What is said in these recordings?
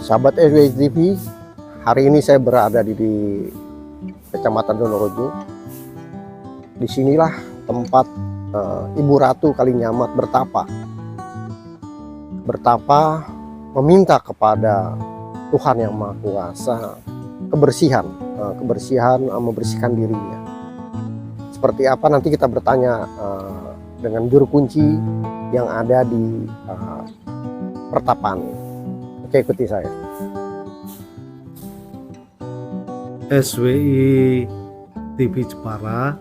Sahabat SWI TV, hari ini saya berada di Kecamatan Donorejo. Disinilah tempat Ibu Ratu Kalinyamat bertapa meminta kepada Tuhan Yang Maha Kuasa kebersihan, membersihkan dirinya. Seperti apa nanti kita bertanya dengan juru kunci yang ada di pertapaan. Oke, ikuti saya. SWI TV Jepara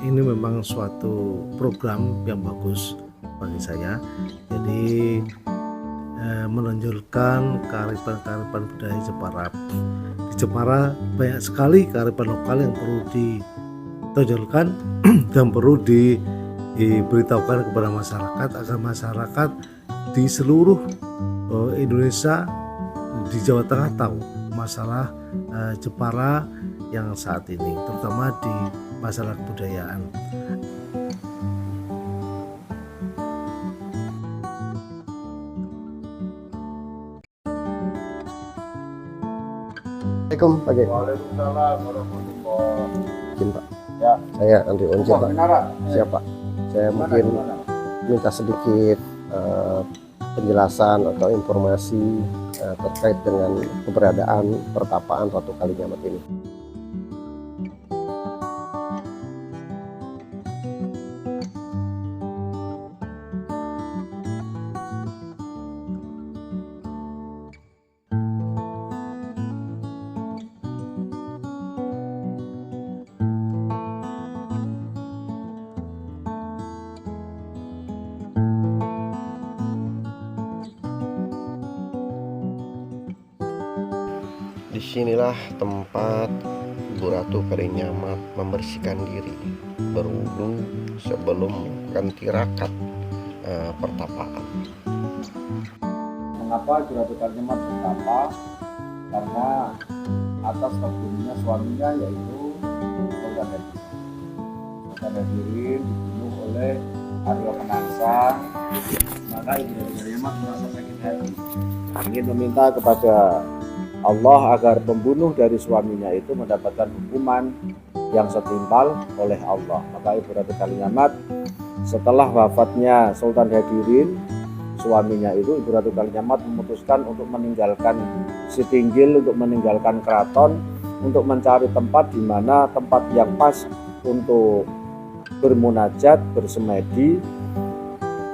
ini memang suatu program yang bagus bagi saya. Jadi menonjolkan kearifan budaya Jepara. Di Jepara banyak sekali kearifan lokal yang perlu ditonjolkan dan perlu diberitahukan kepada masyarakat agar masyarakat di seluruh Indonesia, di Jawa Tengah tahu masalah Jepara yang saat ini, terutama di masalah kebudayaan. Assalamualaikum Pak Gek. Waalaikumsalam warahmatullahi Izin Pak. Ya. Saya Andri Onjil Pak. Menara. Siapa? Saya mungkin minta sedikit penjelasan atau informasi terkait dengan keberadaan pertapaan Ratu Kalinyamat ini. Disinilah tempat Ibu Ratu Kalinyamat membersihkan diri, berwudu sebelum melakukan tirakat pertapaan. Mengapa Ibu Ratu Kalinyamat bertapa? Karena atas terbunuhnya suaminya, yaitu Sultan Hadirin dibunuh oleh Aryo Penangsang. Maka Ibu Ratu Kalinyamat merasa sakit hati, ingin meminta kepada Allah agar pembunuh dari suaminya itu mendapatkan hukuman yang setimpal oleh Allah. Maka Ibu Ratu Kalinyamat setelah wafatnya Sultan Hadirin, suaminya itu, Ibu Ratu Kalinyamat memutuskan untuk meninggalkan Sitinggil, untuk meninggalkan keraton, untuk mencari tempat di mana tempat yang pas untuk bermunajat, bersemedi,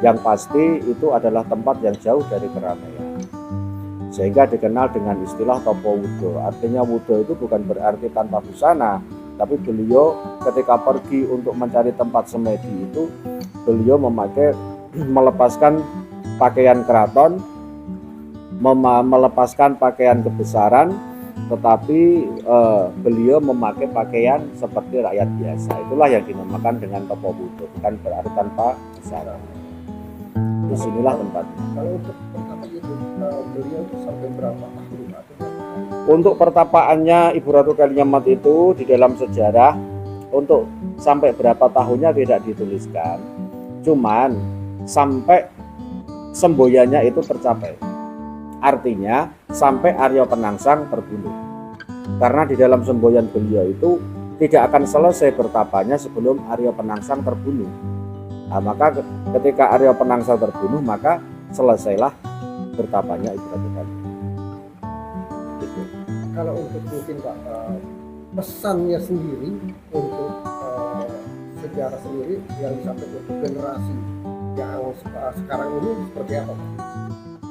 yang pasti itu adalah tempat yang jauh dari keramaian. Sehingga dikenal dengan istilah Topo Wudo. Artinya wudo itu bukan berarti tanpa busana, tapi beliau ketika pergi untuk mencari tempat semedi itu, beliau melepaskan pakaian keraton, melepaskan pakaian kebesaran, tetapi beliau memakai pakaian seperti rakyat biasa. Itulah yang dinamakan dengan Topo Wudo, bukan berarti tanpa busana. Disinilah tempatnya. Kalau untuk pertapa itu beliau sampai berapa tahun? Untuk pertapaannya Ibu Ratu Kalinyamat itu di dalam sejarah untuk sampai berapa tahunnya tidak dituliskan. Cuman sampai semboyannya itu tercapai. Artinya sampai Aryo Penangsang terbunuh. Karena di dalam semboyan beliau itu tidak akan selesai bertapanya sebelum Aryo Penangsang terbunuh. Nah, maka ketika Aryo Penangsang terbunuh, maka selesailah bertapanya Ibu Ratu Kalinyamat. Gitu. Kalau untuk mungkin Pak, pesannya sendiri untuk sejarah sendiri yang disampaikan untuk generasi yang sekarang ini seperti apa Pak?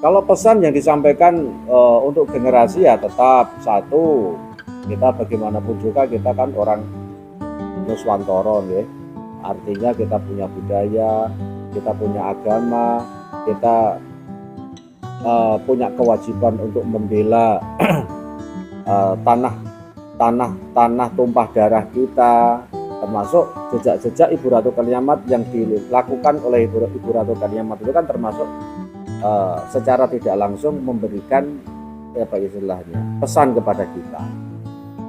Kalau pesan yang disampaikan untuk generasi ya tetap satu, kita bagaimanapun juga kita kan orang Nuswantara ya. Artinya kita punya budaya, kita punya agama, kita punya kewajiban untuk membela tanah tumpah darah kita, termasuk jejak-jejak Ibu Ratu Kalinyamat yang dilakukan oleh Ibu Ratu Kalinyamat itu kan termasuk secara tidak langsung memberikan apa istilahnya pesan kepada kita.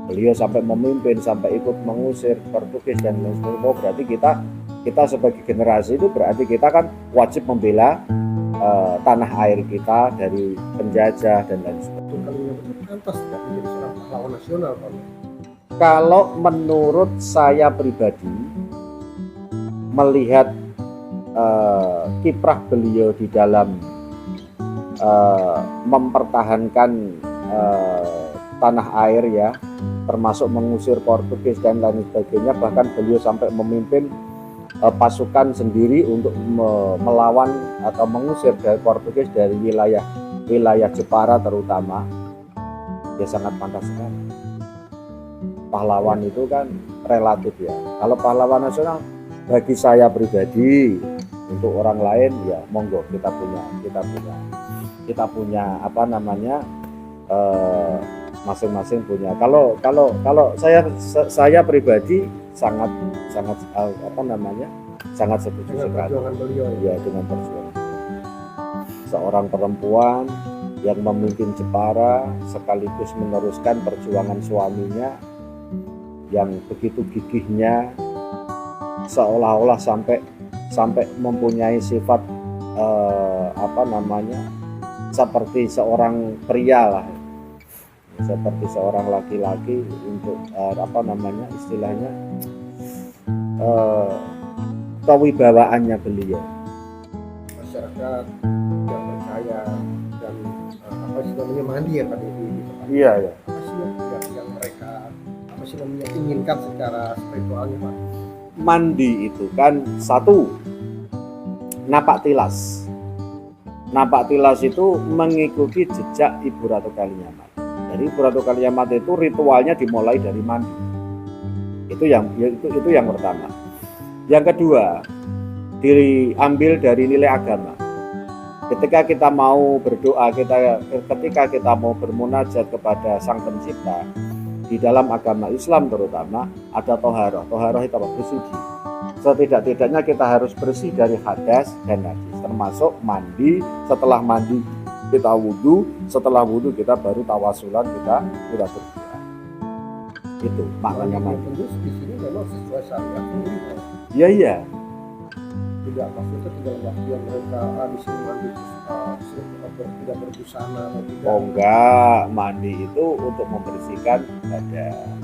Beliau sampai memimpin, sampai ikut mengusir Portugis dan lain sebagainya. Berarti kita sebagai generasi itu berarti kita kan wajib membela tanah air kita dari penjajah dan lain sebagainya. Ratu Kalinyamad itu pantas tidak menjadi seorang pahlawan nasional, Pak? Kalau menurut saya pribadi melihat kiprah beliau di dalam mempertahankan tanah air ya, termasuk mengusir Portugis dan lain sebagainya, bahkan beliau sampai memimpin pasukan sendiri untuk melawan atau mengusir dari Portugis dari wilayah Jepara terutama, ya sangat pantas sekali. Pahlawan itu kan relatif ya. Kalau pahlawan nasional bagi saya pribadi, untuk orang lain ya monggo, kita punya apa namanya, masing-masing punya. Kalau saya pribadi sangat apa namanya, sangat setuju Dengan sekali perjuangan beliau ya dengan perjuangan seorang perempuan yang memimpin Jepara sekaligus meneruskan perjuangan suaminya yang begitu gigihnya, seolah-olah sampai mempunyai sifat apa namanya, seperti seorang pria lah, seperti seorang laki-laki untuk apa namanya istilahnya, kewibawaannya beliau. masyarakat yang percaya dan apa sih namanya, mandi ya tadi di tempat. Iya ya. Apa sih yang mereka apa sih namanya inginkan secara spiritualnya, Pak? Mandi itu kan satu, napak tilas. Napak tilas itu mengikuti jejak Ibu Ratu Kalinyamad. Jadi Ibu Ratu Kalinyamad itu ritualnya dimulai dari mandi. Itu yang pertama. Yang kedua, diambil dari nilai agama. Ketika kita mau berdoa, ketika kita mau bermunajat kepada Sang Pencipta, di dalam agama Islam terutama ada toharoh. Toharoh itu apa? Bersuci. Setidak-tidaknya kita harus bersih dari hadas dan najis, termasuk mandi. Setelah mandi kita wudhu, setelah wudhu kita baru tawasulan, kita berdoa. Itu maknanya mandi. Tentu di sini memang sesuai syariat sendiri, Pak. Iya. Tidak maksudnya di dalam waktu yang mereka di sini mandi tidak berbusana atau tidak. Oh enggak, mandi itu untuk membersihkan badan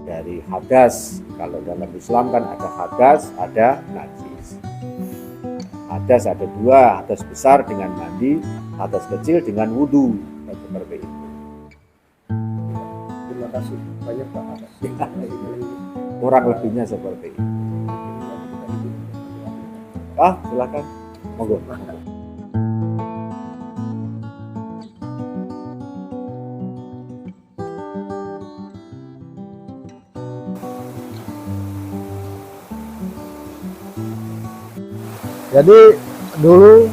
dari hadas. Kalau dalam Islam kan ada hadas, ada najis. Hadas ada dua, hadas besar dengan mandi, hadas kecil dengan wudhu. Seperti itu. Terima kasih banyak, Pak, atas Kurang lebihnya seperti itu. Silakan, monggo. Jadi dulu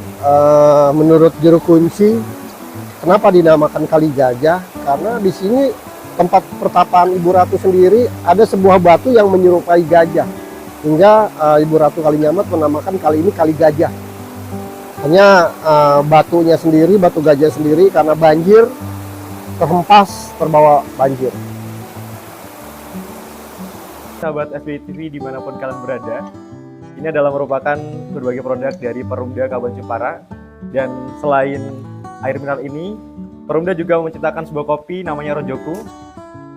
menurut juru kunci, kenapa dinamakan Kali Gajah? Karena di sini tempat pertapaan Ibu Ratu sendiri ada sebuah batu yang menyerupai gajah, hingga Ibu Ratu Kalinyamad menamakan kali ini Kali Gajah. Hanya batunya sendiri, batu gajah sendiri, karena banjir terhempas, terbawa banjir. Sahabat SBTV dimanapun kalian berada, ini adalah merupakan berbagai produk dari Perumda Kabupaten Jepara. Dan selain air mineral ini, Perumda juga menciptakan sebuah kopi namanya Rojoku.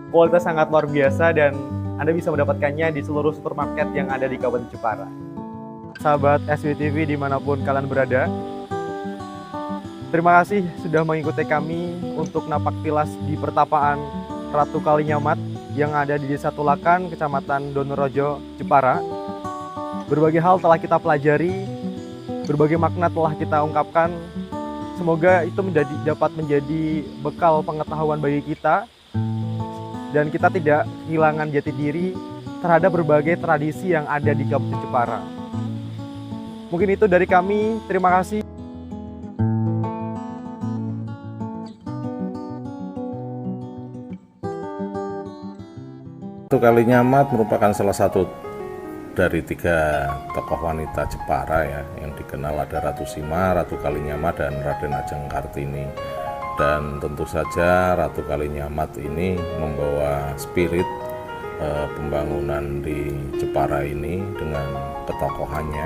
Kualitas sangat luar biasa dan Anda bisa mendapatkannya di seluruh supermarket yang ada di Kabupaten Jepara. Sahabat SBTV dimanapun kalian berada, terima kasih sudah mengikuti kami untuk napak tilas di pertapaan Ratu Kalinyamad yang ada di Desa Tulakan, Kecamatan Donorejo, Jepara. Berbagai hal telah kita pelajari, berbagai makna telah kita ungkapkan. Semoga itu dapat menjadi bekal pengetahuan bagi kita, dan kita tidak kehilangan jati diri terhadap berbagai tradisi yang ada di Kabupaten Jepara. Mungkin itu dari kami, terima kasih. Ratu Kalinyamad merupakan salah satu dari 3 tokoh wanita Jepara ya, yang dikenal ada Ratu Sima, Ratu Kalinyamad, dan Raden Ajeng Kartini. Dan tentu saja Ratu Kalinyamad ini membawa spirit pembangunan di Jepara ini dengan ketokohannya.